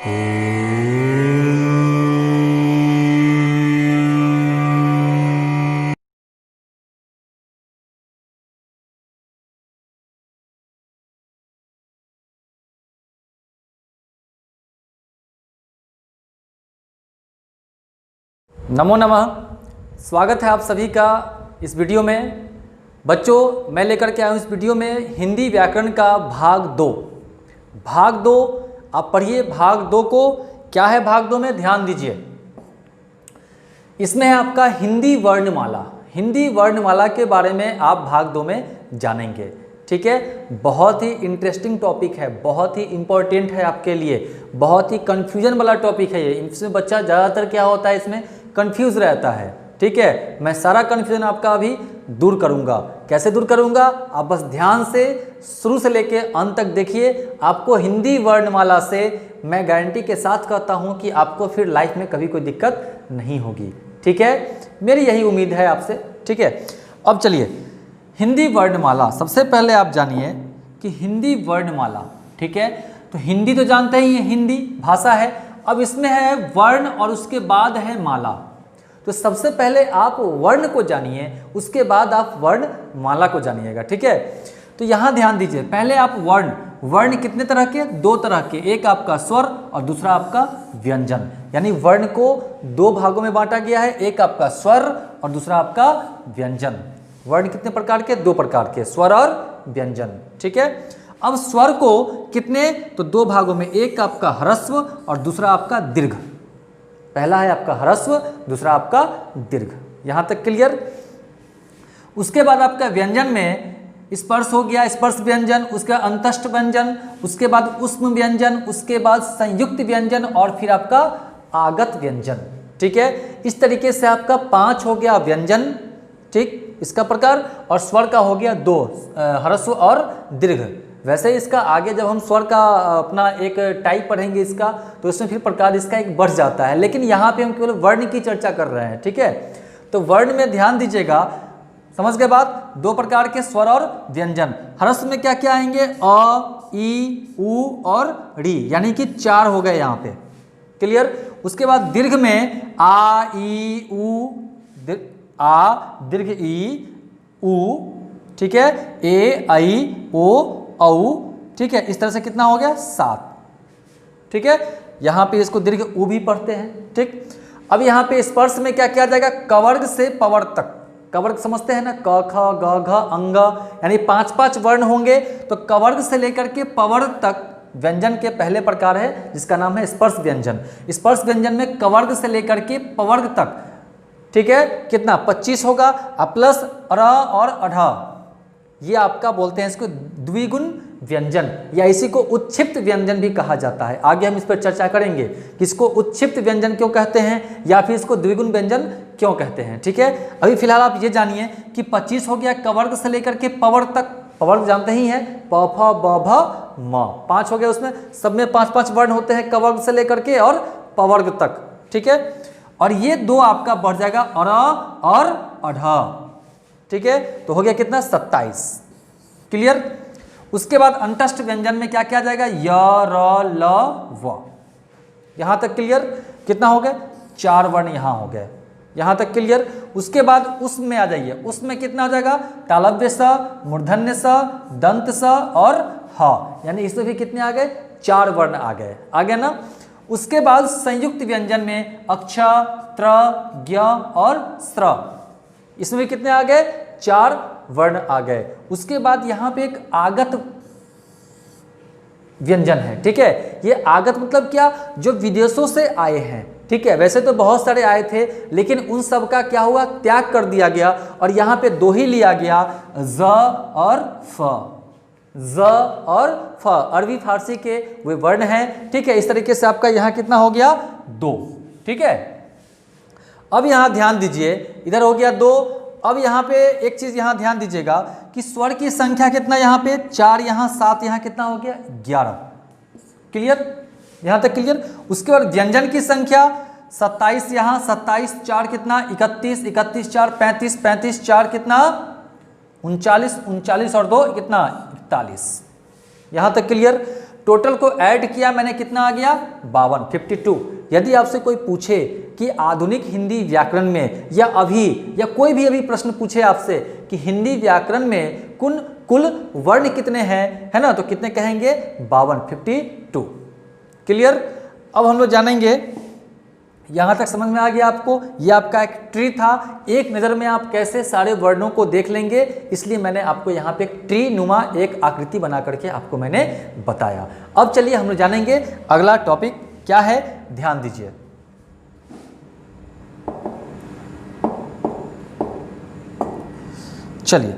नमो नमः। स्वागत है आप सभी का इस वीडियो में। बच्चों, मैं लेकर के आया हूँ इस वीडियो में हिंदी व्याकरण का भाग 2। भाग 2 आप पढ़िए। भाग 2 को क्या है, भाग 2 में ध्यान दीजिए। इसमें है आपका हिंदी वर्णमाला। हिंदी वर्णमाला के बारे में आप भाग 2 में जानेंगे। ठीक है, बहुत ही इंटरेस्टिंग टॉपिक है, बहुत ही इंपॉर्टेंट है आपके लिए, बहुत ही कंफ्यूजन वाला टॉपिक है ये। इसमें बच्चा ज़्यादातर क्या होता है, इसमें कंफ्यूज रहता है। ठीक है, मैं सारा कंफ्यूजन आपका अभी दूर करूंगा। कैसे दूर करूंगा, आप बस ध्यान से शुरू से लेके अंत तक देखिए। आपको हिंदी वर्णमाला से मैं गारंटी के साथ कहता हूं कि आपको फिर लाइफ में कभी कोई दिक्कत नहीं होगी। ठीक है, मेरी यही उम्मीद है आपसे। ठीक है, अब चलिए हिंदी वर्णमाला। सबसे पहले आप जानिए कि हिंदी वर्णमाला, ठीक है, तो हिंदी तो जानते ही हैं, हिंदी भाषा है। अब इसमें है वर्ण और उसके बाद है माला। तो सबसे पहले आप वर्ण को जानिए, उसके बाद आप वर्ण माला को जानिएगा। ठीक है, तो यहाँ ध्यान दीजिए। पहले आप वर्ण कितने तरह के, 2 तरह के। एक आपका स्वर और दूसरा आपका व्यंजन। यानी वर्ण को 2 भागों में बांटा गया है, एक आपका स्वर और दूसरा आपका व्यंजन। वर्ण कितने प्रकार के, 2 प्रकार के, स्वर और व्यंजन। ठीक है, अब स्वर को कितने, तो 2 भागों में, एक आपका ह्रस्व और दूसरा आपका दीर्घ। पहला है आपका ह्रस्व, दूसरा आपका दीर्घ। यहां तक क्लियर। उसके बाद आपका व्यंजन में स्पर्श हो गया, स्पर्श व्यंजन, उसका अंतस्थ व्यंजन, उसके बाद ऊष्म व्यंजन, उसके बाद संयुक्त व्यंजन और फिर आपका आगत व्यंजन। ठीक है, इस तरीके से आपका 5 हो गया व्यंजन। ठीक, इसका प्रकार। और स्वर का हो गया 2, ह्रस्व और दीर्घ। वैसे इसका आगे जब हम स्वर का अपना एक टाइप पढ़ेंगे इसका, तो इसमें फिर प्रकार इसका एक बढ़ जाता है, लेकिन यहाँ पे हम केवल वर्ण की चर्चा कर रहे हैं। ठीक है, तो वर्ण में ध्यान दीजिएगा। समझ गए बात। 2 प्रकार के स्वर और व्यंजन। ह्रस्व में क्या क्या आएंगे, अ, ई, उ और री, यानी कि 4 हो गए यहाँ पे। क्लियर। उसके बाद दीर्घ में आ, ई, उ, आ, दीर्घ ई, उ, ठीक है, ए, आई, ओ, औ। ठीक है, इस तरह से कितना हो गया, 7। ठीक है, यहां पे इसको दीर्घ उ भी पढ़ते हैं। ठीक, अब यहां पे स्पर्श में क्या किया जाएगा, कवर्ग से पवर्ग तक। कवर्ग समझते हैं ना, क, ख, ग, घ, अंग, यानी 5-5 वर्ण होंगे। तो कवर्ग से लेकर के पवर्ग तक व्यंजन के पहले प्रकार है जिसका नाम है स्पर्श व्यंजन। स्पर्श व्यंजन में कवर्ग से लेकर के पवर्ग तक, ठीक है, कितना 25 होगा, प्लस र और अढ़, ये आपका बोलते हैं इसको द्विगुण व्यंजन, या इसी को उत्क्षिप्त व्यंजन भी कहा जाता है। आगे हम इस पर चर्चा करेंगे कि इसको उत्क्षिप्त व्यंजन क्यों कहते हैं या फिर इसको द्विगुण व्यंजन क्यों कहते हैं। ठीक है, अभी फिलहाल आप ये जानिए कि 25 हो गया कवर्ग से लेकर के पवर्ग तक। पवर्ग जानते ही हैं, प, फ, ब, भ, म, 5 हो गया। उसमें सब में 5-5 वर्ण होते हैं कवर्ग से लेकर के और पवर्ग तक। ठीक है, और ये 2 आपका बढ़ जाएगा अर और अढ़। ठीक है, तो हो गया कितना, 27। क्लियर। उसके बाद अंतस्थ व्यंजन में क्या किया जाएगा, य, र, ल, व। यहां तक क्लियर। कितना हो गए, 4 वर्ण यहां हो गए। यहां तक क्लियर। उसके बाद उसमें में आ जाइए। उसमें कितना हो जाएगा, तालव्य स, मूर्धन्य स, दंत स और ह, यानी इसमें भी कितने आ गए, 4 वर्ण आ गए। आ गए ना। उसके बाद संयुक्त व्यंजन में अक्ष, त्र, ज्ञ और स्र, इसमें भी कितने आ गए, 4 वर्ण आ गए। उसके बाद यहां पे एक आगत व्यंजन है। ठीक है, ये आगत मतलब क्या, जो विदेशों से आए हैं। ठीक है, वैसे तो बहुत सारे आए थे, लेकिन उन सब का क्या हुआ, त्याग कर दिया गया और यहां पे 2 ही लिया गया, ज और फ। ज और फ अरबी फारसी के वे वर्ण हैं। ठीक है, इस तरीके से आपका यहां कितना हो गया, 2। ठीक है, अब यहां ध्यान दीजिए, इधर हो गया 2। अब यहाँ पे एक चीज यहाँ ध्यान दीजिएगा कि स्वर की संख्या कितना, यहाँ पे 4, यहाँ 7, यहाँ कितना हो गया, 11। क्लियर, यहाँ तक क्लियर। उसके बाद व्यंजन की संख्या 27, यहाँ 27, 4 कितना, 31, 31, 4 35, 35, 4 कितना, 39, 39 और 2 कितना, 41। यहाँ तक क्लियर। टोटल को ऐड किया मैंने, कितना आ गया 52, 52। यदि आपसे कोई पूछे कि आधुनिक हिंदी व्याकरण में या अभी या कोई भी अभी प्रश्न पूछे आपसे कि हिंदी व्याकरण में कुल वर्ण कितने हैं, है ना, तो कितने कहेंगे 52, 52। क्लियर। अब हम लोग जानेंगे, यहाँ तक समझ में आ गया आपको, ये आपका एक ट्री था, एक नज़र में आप कैसे सारे वर्णों को देख लेंगे, इसलिए मैंने आपको यहाँ पे एक ट्री नुमा एक आकृति बना करके आपको मैंने बताया। अब चलिए हम लोग जानेंगे अगला टॉपिक क्या है, ध्यान दीजिए। चलिए,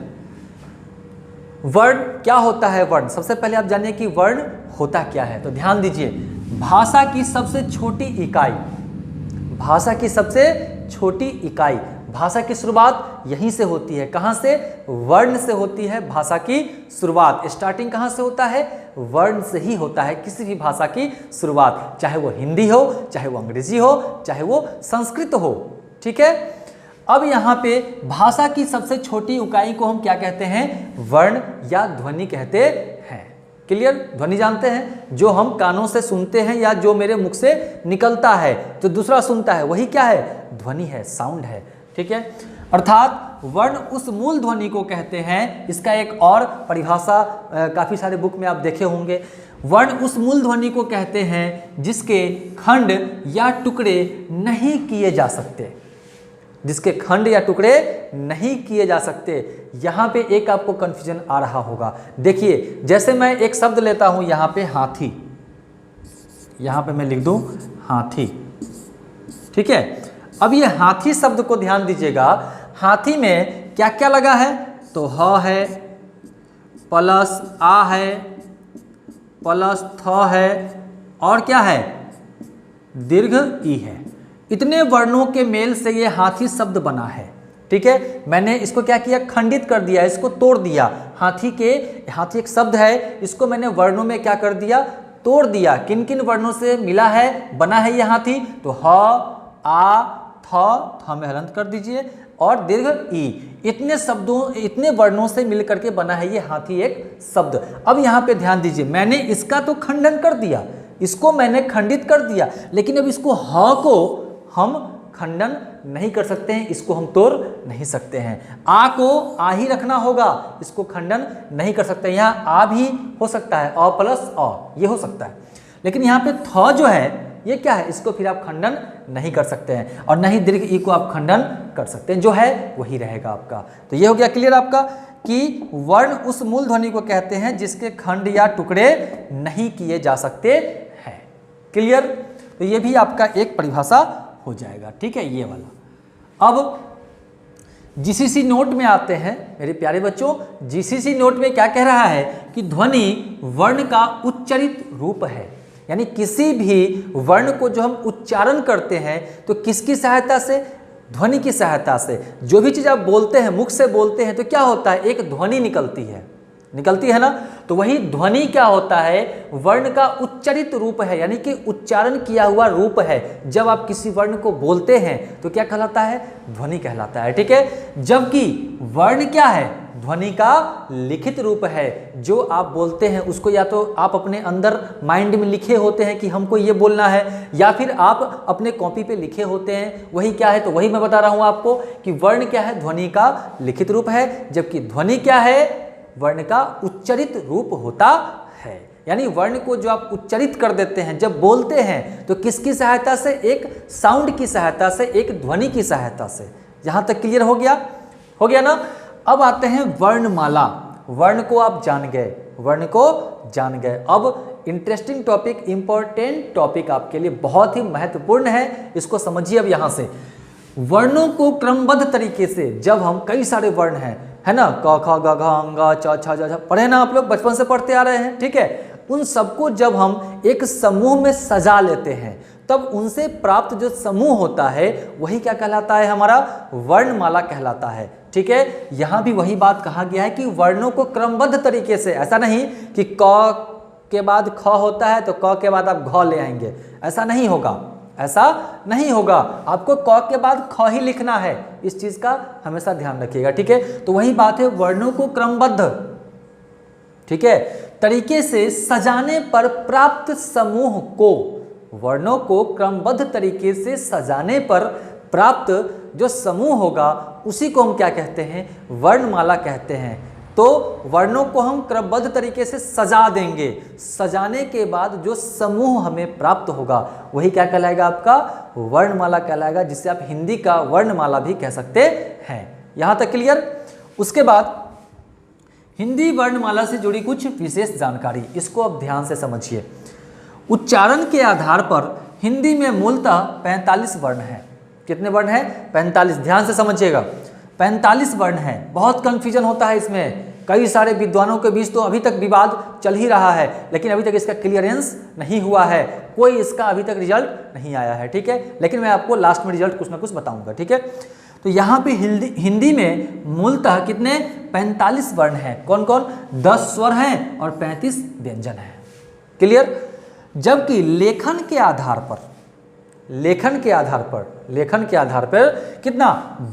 वर्ण क्या होता है। वर्ण, सबसे पहले आप जानिए कि वर्ण होता क्या है। तो ध्यान दीजिए, भाषा की सबसे छोटी इकाई, भाषा की सबसे छोटी इकाई, भाषा की शुरुआत यहीं से होती है। कहाँ से? वर्ण से होती है भाषा की शुरुआत। स्टार्टिंग कहाँ से होता है? वर्ण से ही होता है किसी भी भाषा की शुरुआत, चाहे वो हिंदी हो, चाहे वो अंग्रेजी हो, चाहे वो संस्कृत हो। ठीक है। अब यहाँ पे भाषा की सबसे छोटी इकाई को हम क्या कहते हैं? वर्ण या ध्वनि कहते हैं। क्लियर। ध्वनि जानते हैं, जो हम कानों से सुनते हैं या जो मेरे मुख से निकलता है तो दूसरा सुनता है, वही क्या है? ध्वनि है, साउंड है। ठीक है। अर्थात वर्ण उस मूल ध्वनि को कहते हैं। इसका एक और परिभाषा काफ़ी सारे बुक में आप देखे होंगे। वर्ण उस मूल ध्वनि को कहते हैं जिसके खंड या टुकड़े नहीं किए जा सकते, जिसके खंड या टुकड़े नहीं किए जा सकते। यहाँ पे एक आपको कंफ्यूजन आ रहा होगा। देखिए, जैसे मैं एक शब्द लेता हूँ यहाँ पे हाथी, यहाँ पे मैं लिख दूँ हाथी। ठीक है। अब ये हाथी शब्द को ध्यान दीजिएगा, हाथी में क्या क्या लगा है? तो ह है, प्लस आ है, प्लस थ है, और क्या है? दीर्घ ई है। इतने वर्णों के मेल से ये हाथी शब्द बना है। ठीक है। मैंने इसको क्या किया? खंडित कर दिया, इसको तोड़ दिया। हाथी एक शब्द है, इसको मैंने वर्णों में क्या कर दिया? तोड़ दिया। किन किन वर्णों से मिला है, बना है ये हाथी? तो ह, आ, थ में हलंत कर दीजिए, और दीर्घ ई। इतने शब्दों, इतने वर्णों से मिल करके बना है ये हाथी एक शब्द। अब यहाँ पे ध्यान दीजिए, मैंने इसका तो खंडन कर दिया, इसको मैंने खंडित कर दिया, लेकिन अब इसको ह को हम खंडन नहीं कर सकते हैं, इसको हम तोड़ नहीं सकते हैं। आ को आ ही रखना होगा, इसको खंडन नहीं कर सकते। यहाँ आ भी हो सकता है, अ प्लस अ, ये हो सकता है। लेकिन यहाँ पे थ जो है ये क्या है? इसको फिर आप खंडन नहीं कर सकते हैं, और नहीं दीर्घ ई को आप खंडन कर सकते हैं, जो है वही रहेगा आपका। तो ये हो गया क्लियर आपका कि वर्ण उस मूल ध्वनि को कहते हैं जिसके खंड या टुकड़े नहीं किए जा सकते हैं। क्लियर। तो ये भी आपका एक परिभाषा हो जाएगा। ठीक है, ये वाला। अब जीसीसी नोट में आते हैं मेरे प्यारे बच्चों। जीसीसी नोट में क्या कह रहा है कि ध्वनि वर्ण का उच्चरित रूप है, यानी किसी भी वर्ण को जो हम उच्चारण करते हैं तो किसकी सहायता से? ध्वनि की सहायता से। जो भी चीज़ आप बोलते हैं, मुख से बोलते हैं, तो क्या होता है? एक ध्वनि निकलती है ना। तो वही ध्वनि क्या होता है? वर्ण का उच्चरित रूप है, यानी कि उच्चारण किया हुआ रूप है। जब आप किसी वर्ण को बोलते हैं तो क्या कहलाता है? ध्वनि कहलाता है। ठीक है। जबकि वर्ण क्या है? ध्वनि का लिखित रूप है। जो आप बोलते हैं उसको या तो आप अपने अंदर माइंड में लिखे होते हैं कि हमको ये बोलना है, या फिर आप अपने कॉपी पे लिखे होते हैं। वही क्या है? तो वही मैं बता रहा हूँ आपको कि वर्ण क्या है? ध्वनि का लिखित रूप है, जबकि ध्वनि क्या है? वर्ण का उच्चरित रूप होता है। यानी वर्ण को जो आप उच्चरित कर देते हैं, जब बोलते हैं, तो किसकी सहायता से? एक साउंड की सहायता से, एक ध्वनि की सहायता से। यहां तक क्लियर हो गया? हो गया ना। अब आते हैं वर्णमाला। वर्ण को आप जान गए, वर्ण को जान गए। अब इंटरेस्टिंग टॉपिक, इंपॉर्टेंट टॉपिक आपके लिए बहुत ही महत्वपूर्ण है, इसको समझिए। अब यहां से वर्णों को क्रमबद्ध तरीके से, जब हम कई सारे वर्ण हैं, है ना, क ख ग घ अंग च छ ज पढ़े ना आप लोग, बचपन से पढ़ते आ रहे हैं। ठीक है। उन सबको जब हम एक समूह में सजा लेते हैं, तब उनसे प्राप्त जो समूह होता है वही क्या कहलाता है? हमारा वर्णमाला कहलाता है। ठीक है। यहाँ भी वही बात कहा गया है कि वर्णों को क्रमबद्ध तरीके से, ऐसा नहीं कि क के बाद ख होता है तो क के बाद आप घ ले आएंगे, ऐसा नहीं होगा, ऐसा नहीं होगा। आपको क के बाद ख ही लिखना है, इस चीज का हमेशा ध्यान रखिएगा। ठीक है। तो वही बात है, वर्णों को क्रमबद्ध। ठीक है। तरीके से सजाने पर प्राप्त समूह को, वर्णों को क्रमबद्ध तरीके से सजाने पर प्राप्त जो समूह होगा उसी को हम क्या कहते हैं, वर्णमाला कहते हैं। तो वर्णों को हम क्रमबद्ध तरीके से सजा देंगे, सजाने के बाद जो समूह हमें प्राप्त होगा वही क्या कहलाएगा, आपका वर्णमाला कहलाएगा, जिसे आप हिंदी का वर्णमाला भी कह सकते हैं। यहां तक क्लियर। उसके बाद हिंदी वर्णमाला से जुड़ी कुछ विशेष जानकारी, इसको आप ध्यान से समझिए। उच्चारण के आधार पर हिंदी में मूलतः 45 वर्ण हैं। कितने वर्ण हैं? 45। ध्यान से समझिएगा, 45 वर्ण हैं। बहुत कंफ्यूजन होता है इसमें, कई सारे विद्वानों के बीच तो अभी तक विवाद चल ही रहा है, लेकिन अभी तक इसका क्लियरेंस नहीं हुआ है, कोई इसका अभी तक रिजल्ट नहीं आया है, ठीक है। लेकिन मैं आपको लास्ट में रिजल्ट कुछ ना कुछ बताऊंगा, ठीक है। तो यहाँ पे हिंदी में मूलतः कितने 45 वर्ण हैं। कौन कौन? 10 स्वर हैं और 35 व्यंजन हैं। क्लियर। जबकि लेखन के आधार पर कितना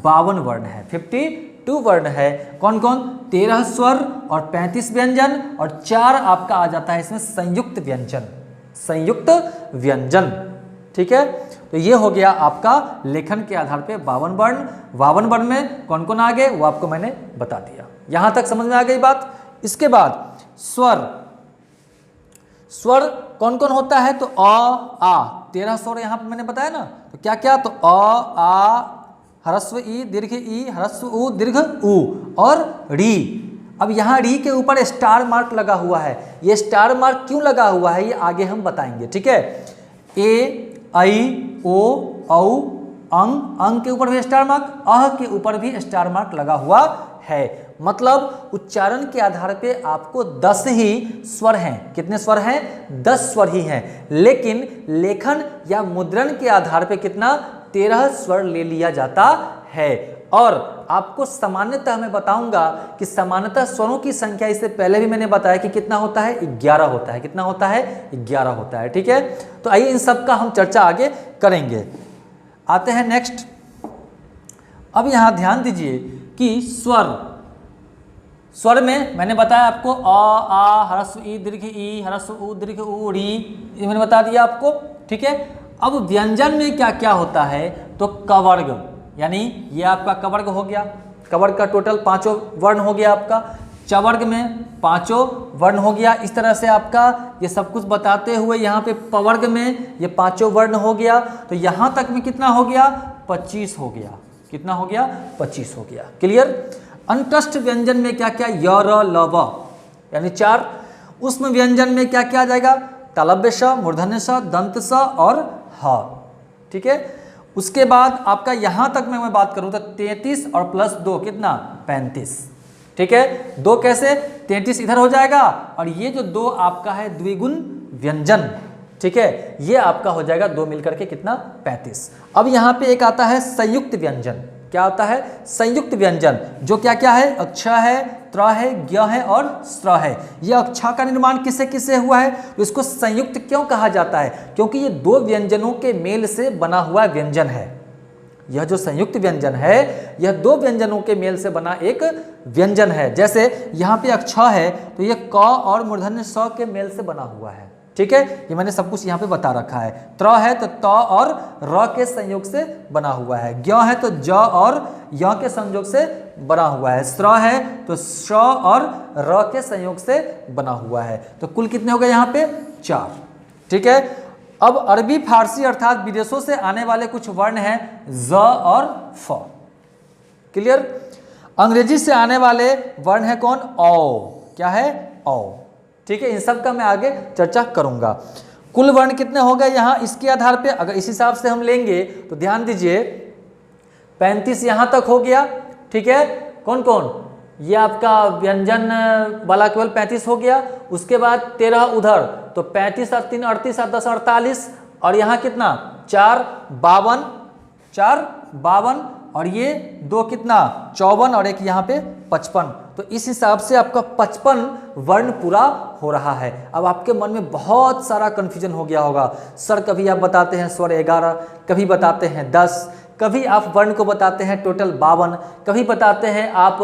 52 वर्ण है, 52 वर्ण है। कौन कौन? 13 स्वर और 35 व्यंजन और 4 आपका आ जाता है इसमें संयुक्त व्यंजन, ठीक है। तो ये हो गया आपका लेखन के आधार पे 52 वर्ण। 52 वर्ण में कौन कौन आ गए वो आपको मैंने बता दिया। यहां तक समझ में आ गई बात। इसके बाद स्वर कौन कौन होता है? तो अ आ 13 स्वर यहाँ पे मैंने बताया ना। तो क्या क्या? तो अ आ ह्रस्व ई दीर्घ ई ह्रस्व उ दीर्घ उ और री। अब यहाँ री के ऊपर स्टार मार्क लगा हुआ है। ये स्टार मार्क क्यों लगा हुआ है ये आगे हम बताएंगे, ठीक है। ए आई ओ औ अंग के ऊपर भी स्टार मार्क, अह के ऊपर भी स्टार मार्क लगा हुआ है। मतलब उच्चारण के आधार पे आपको 10 ही स्वर हैं। कितने स्वर हैं? 10 स्वर ही हैं। लेकिन लेखन या मुद्रण के आधार पे कितना 13 स्वर ले लिया जाता है। और आपको सामान्यतः मैं बताऊंगा कि सामान्यतः स्वरों की संख्या, इससे पहले भी मैंने बताया कि कितना होता है 11 होता है। कितना होता है? 11 होता है, ठीक है। तो आइए इन सब का हम चर्चा आगे करेंगे। आते हैं नेक्स्ट। अब यहां ध्यान दीजिए कि स्वर में मैंने बताया आपको अ आ ह्रस्व ई दीर्घ ई ह्रस्व उ दीर्घ उ री, ये मैंने बता दिया आपको, ठीक है। अब व्यंजन में क्या क्या होता है? तो कवर्ग, यानी ये आपका कवर्ग हो गया। कवर्ग का टोटल 5 वर्ण हो गया आपका। चवर्ग में 5 वर्ण हो गया। इस तरह से आपका ये सब कुछ बताते हुए यहाँ पे पवर्ग में ये 5 वर्ण हो गया। तो यहाँ तक में कितना हो गया? 25 हो गया। कितना हो गया? 25 हो गया। क्लियर। अंतस्थ व्यंजन में क्या क्या? य र ल व यानी 4। उसमें व्यंजन में क्या क्या आ जाएगा? तालव्य स, मूर्धन्य स, दंत स और ह, ठीक है। उसके बाद आपका यहां तक में मैं बात करूं तो 33 और प्लस 2 कितना? 35, ठीक है। 2 कैसे? 33 इधर हो जाएगा और ये जो 2 आपका है द्विगुण व्यंजन, ठीक है, ये आपका हो जाएगा 2 मिलकर के कितना? 35। अब यहाँ पे एक आता है संयुक्त व्यंजन। क्या आता है? संयुक्त व्यंजन, जो क्या क्या है? अक्ष है, त्र है, ज्ञ है और स्र है। यह अक्ष का निर्माण किससे किससे हुआ है? तो इसको संयुक्त क्यों कहा जाता है? क्योंकि ये 2 व्यंजनों के मेल से बना हुआ व्यंजन है। यह जो संयुक्त व्यंजन है यह 2 व्यंजनों के मेल से बना एक व्यंजन है। जैसे यहाँ पे अक्ष है तो ये क और मूर्धन्य स के मेल से बना हुआ है, ठीक है। ये मैंने सब कुछ यहाँ पे बता रखा है। त्र है तो त और र के संयोग से बना हुआ है। ज्ञ है तो ज और य के संयोग से बना हुआ है। स्र है तो श और र के संयोग से बना हुआ है। तो कुल कितने हो गए यहाँ पे? 4, ठीक है। अब अरबी फारसी अर्थात विदेशों से आने वाले कुछ वर्ण हैं ज और फ। क्लियर। अंग्रेजी से आने वाले वर्ण है कौन? औ। क्या है? औ, ठीक है। इन सब का मैं आगे चर्चा करूंगा। कुल वर्ण कितने हो गए यहाँ इसके आधार पे? अगर इस हिसाब से हम लेंगे तो ध्यान दीजिए 35 यहाँ तक हो गया, ठीक है। कौन कौन? ये आपका व्यंजन वाला केवल 35 हो गया। उसके बाद 13 उधर, तो 35 और 3 38 और 10 48 और यहाँ कितना? 4 52 और ये 2 कितना? 54 और एक यहाँ पे 55। तो इस हिसाब से आपका 55 वर्ण पूरा हो रहा है। अब आपके मन में बहुत सारा कंफ्यूजन हो गया होगा। सर कभी आप बताते हैं स्वर 11, कभी बताते हैं 10, कभी आप वर्ण को बताते हैं टोटल 52, कभी बताते हैं आप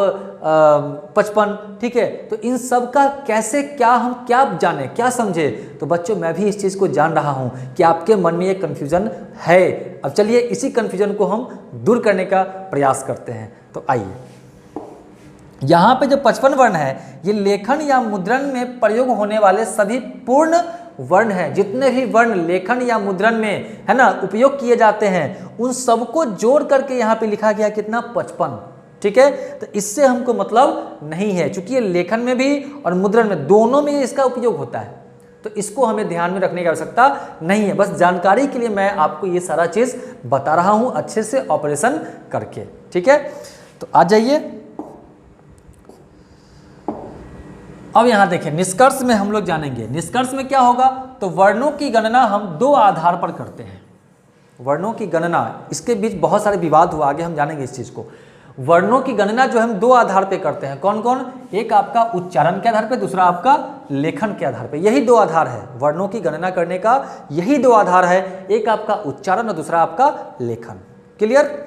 55, ठीक है। तो इन सब का कैसे क्या हम क्या जाने क्या समझे, तो बच्चों मैं भी इस चीज़ को जान रहा हूँ कि आपके मन में ये कन्फ्यूज़न है। अब चलिए इसी कन्फ्यूज़न को हम दूर करने का प्रयास करते हैं। तो आइए, यहाँ पे जो 55 वर्ण है ये लेखन या मुद्रण में प्रयोग होने वाले सभी पूर्ण वर्ण हैं। जितने भी वर्ण लेखन या मुद्रण में है ना उपयोग किए जाते हैं उन सबको जोड़ करके यहाँ पे लिखा गया कितना 55, ठीक है। तो इससे हमको मतलब नहीं है, चूंकि ये लेखन में भी और मुद्रण में दोनों में इसका उपयोग होता है, तो इसको हमें ध्यान में रखने की आवश्यकता नहीं है। बस जानकारी के लिए मैं आपको ये सारा चीज़ बता रहा हूँ अच्छे से ऑपरेशन करके, ठीक है। तो आ जाइए, अब यहाँ देखिए निष्कर्ष में हम लोग जानेंगे। निष्कर्ष में क्या होगा, तो वर्णों की गणना हम 2 आधार पर करते हैं। वर्णों की गणना, इसके बीच बहुत सारे विवाद हुआ, आगे हम जानेंगे इस चीज़ को। वर्णों की गणना जो हम 2 आधार पे करते हैं, कौन कौन, एक आपका उच्चारण के आधार पे, दूसरा आपका लेखन के आधार पे। यही 2 आधार है वर्णों की गणना करने का, यही 2 आधार है, एक आपका उच्चारण और दूसरा आपका लेखन। क्लियर।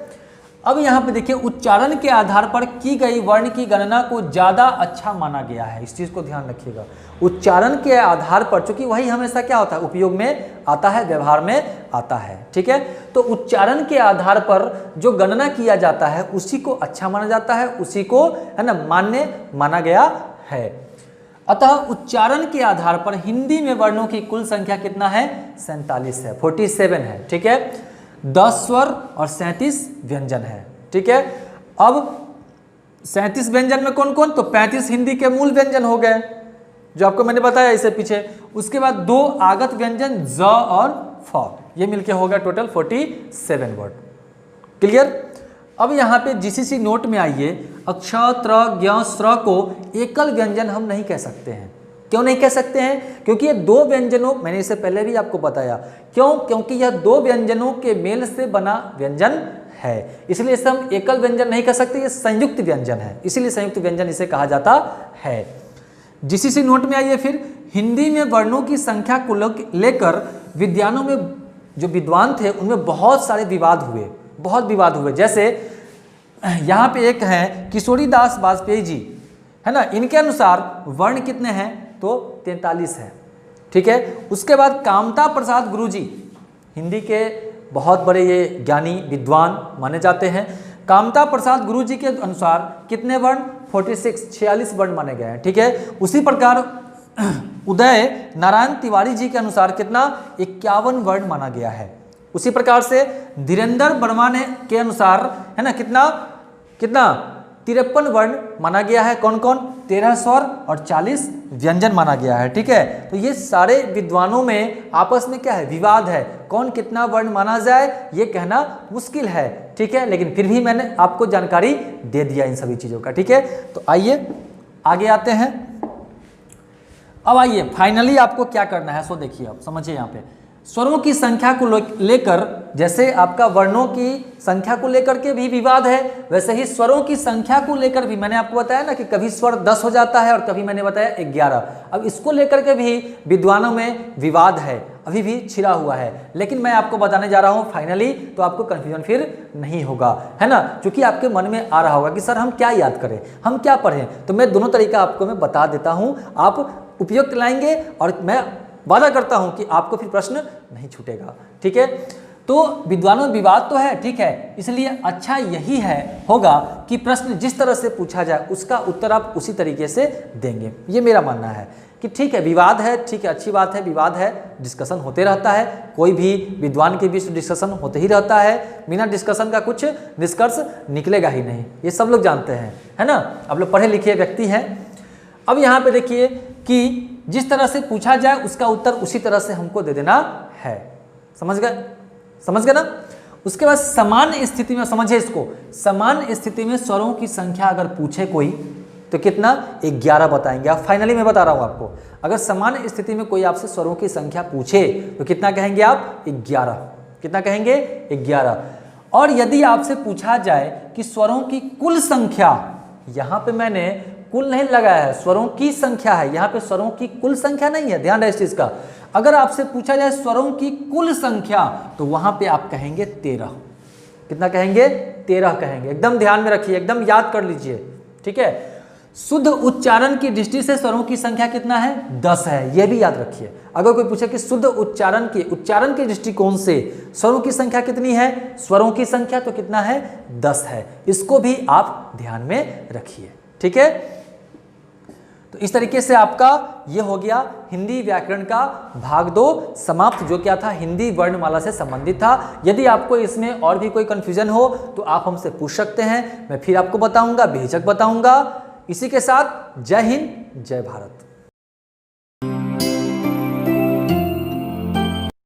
अब यहाँ पे देखिए उच्चारण के आधार पर की गई वर्ण की गणना को ज़्यादा अच्छा माना गया है, इस चीज़ को ध्यान रखिएगा। उच्चारण के आधार पर, चूंकि वही हमेशा क्या होता है, उपयोग में आता है, व्यवहार में आता है, ठीक है। तो उच्चारण के आधार पर जो गणना किया जाता है उसी को अच्छा माना जाता है, उसी को है ना मान्य माना गया है। अतः उच्चारण के आधार पर हिंदी में वर्णों की कुल संख्या कितना है, 47 है, 47 है, ठीक है। 10 स्वर और 37 व्यंजन है, ठीक है। अब 37 व्यंजन में कौन कौन, तो 35 हिंदी के मूल व्यंजन हो गए जो आपको मैंने बताया इससे पीछे। उसके बाद 2 आगत व्यंजन ज और फ, ये मिलके हो गया टोटल 47 वर्ड। क्लियर। अब यहाँ पे जीसीसी नोट में आइए, अक्ष त्र ज्ञ स्र को एकल व्यंजन हम नहीं कह सकते हैं। क्यों नहीं कह सकते हैं, क्योंकि ये 2 व्यंजनों, मैंने इससे पहले भी आपको बताया क्यों, क्योंकि यह 2 व्यंजनों के मेल से बना व्यंजन है, इसलिए इसे हम एकल व्यंजन नहीं कह सकते, ये संयुक्त व्यंजन है, इसीलिए संयुक्त व्यंजन इसे कहा जाता है। जीसीसी नोट में आइए फिर, हिंदी में वर्णों की संख्या को लेकर विद्वानों में जो विद्वान थे उनमें बहुत सारे विवाद हुए, बहुत विवाद हुए। जैसे यहाँ पे एक है किशोरीदास वाजपेयी जी, है ना, इनके अनुसार वर्ण कितने हैं, तो 43 है, ठीक है। उसके बाद कामता प्रसाद गुरुजी, हिंदी के बहुत बड़े ये ज्ञानी विद्वान माने जाते हैं। कामता प्रसाद गुरुजी के अनुसार कितने वर्ण, 46 वर्ण माने गए हैं, ठीक है। उसी प्रकार उदय नारायण तिवारी जी के अनुसार कितना, 51 वर्ण माना गया है। उसी प्रकार से धीरेन्द्र वर्मा ने के अनुसार है ना कितना 53 वर्ण माना गया है। कौन कौन, 13 स्वर और 40 व्यंजन माना गया है, ठीक है। तो ये सारे विद्वानों में आपस में क्या है, विवाद है, कौन कितना वर्ण माना जाए ये कहना मुश्किल है, ठीक है। लेकिन फिर भी मैंने आपको जानकारी दे दिया इन सभी चीज़ों का, ठीक है। तो आइए आगे आते हैं। अब आइए फाइनली आपको क्या करना है, सो देखिए आप समझिए। यहाँ पे स्वरों की संख्या को लेकर, जैसे आपका वर्णों की संख्या को लेकर के भी विवाद है, वैसे ही स्वरों की संख्या को लेकर भी मैंने आपको बताया ना कि कभी स्वर 10 हो जाता है और कभी मैंने बताया 11। अब इसको लेकर के भी विद्वानों में विवाद है, अभी भी छिड़ा हुआ है। लेकिन मैं आपको बताने जा रहा हूँ फाइनली, तो आपको कन्फ्यूजन फिर नहीं होगा, है ना। क्योंकि आपके मन में आ रहा होगा कि सर हम क्या याद करें, हम क्या पढ़ें, तो मैं दोनों तरीका आपको मैं बता देता हूँ, आप उपयुक्त लाएंगे और मैं वादा करता हूं कि आपको फिर प्रश्न नहीं छूटेगा, ठीक है। तो विद्वानों में विवाद तो है, ठीक है, इसलिए अच्छा यही है होगा कि प्रश्न जिस तरह से पूछा जाए उसका उत्तर आप उसी तरीके से देंगे। ये मेरा मानना है कि ठीक है विवाद है, ठीक है, अच्छी बात है, विवाद है, डिस्कशन होते रहता है, कोई भी विद्वान के बीच डिस्कशन होते ही रहता है, बिना डिस्कशन का कुछ निष्कर्ष निकलेगा ही नहीं, ये सब लोग जानते हैं, है ना। आप लोग पढ़े लिखे व्यक्ति हैं। अब यहाँ पे देखिए कि जिस तरह से पूछा जाए उसका उत्तर उसी तरह से हमको दे देना है, समझ गए ना। उसके बाद समान स्थिति में, समझिए इसको, समान स्थिति में स्वरों की संख्या अगर पूछे कोई तो कितना, 11 बताएंगे आप। फाइनली मैं बता रहा हूं आपको, अगर समान स्थिति में कोई आपसे स्वरों की संख्या पूछे तो कितना कहेंगे आप, 11। कितना कहेंगे, 11। और यदि आपसे पूछा जाए कि स्वरों की कुल संख्या, यहां पे मैंने कुल नहीं लगाया है, स्वरों की संख्या है, यहाँ पे स्वरों की कुल संख्या नहीं है, ध्यान रहे इस चीज का। अगर आपसे पूछा जाए स्वरों की कुल संख्या तो वहां पे आप कहेंगे 13। कितना कहेंगे? 13 कहेंगे। एकदम ध्यान में रखिए, एकदम याद कर लीजिए, ठीक है। शुद्ध उच्चारण की दृष्टि से स्वरों की संख्या कितना है? 10 है, यह भी याद रखिए। अगर कोई पूछे कि शुद्ध उच्चारण के दृष्टिकोण से स्वरों की संख्या कितनी है, स्वरों की संख्या तो कितना है? 10 है। इसको भी आप ध्यान में रखिए, ठीक है। तो इस तरीके से आपका ये हो गया हिंदी व्याकरण का भाग 2 समाप्त, जो क्या था? हिंदी वर्णमाला से संबंधित था। यदि आपको इसमें और भी कोई कंफ्यूजन हो तो आप हमसे पूछ सकते हैं, मैं फिर आपको बताऊंगा, बेझिझक बताऊंगा। इसी के साथ जय हिंद, जय भारत।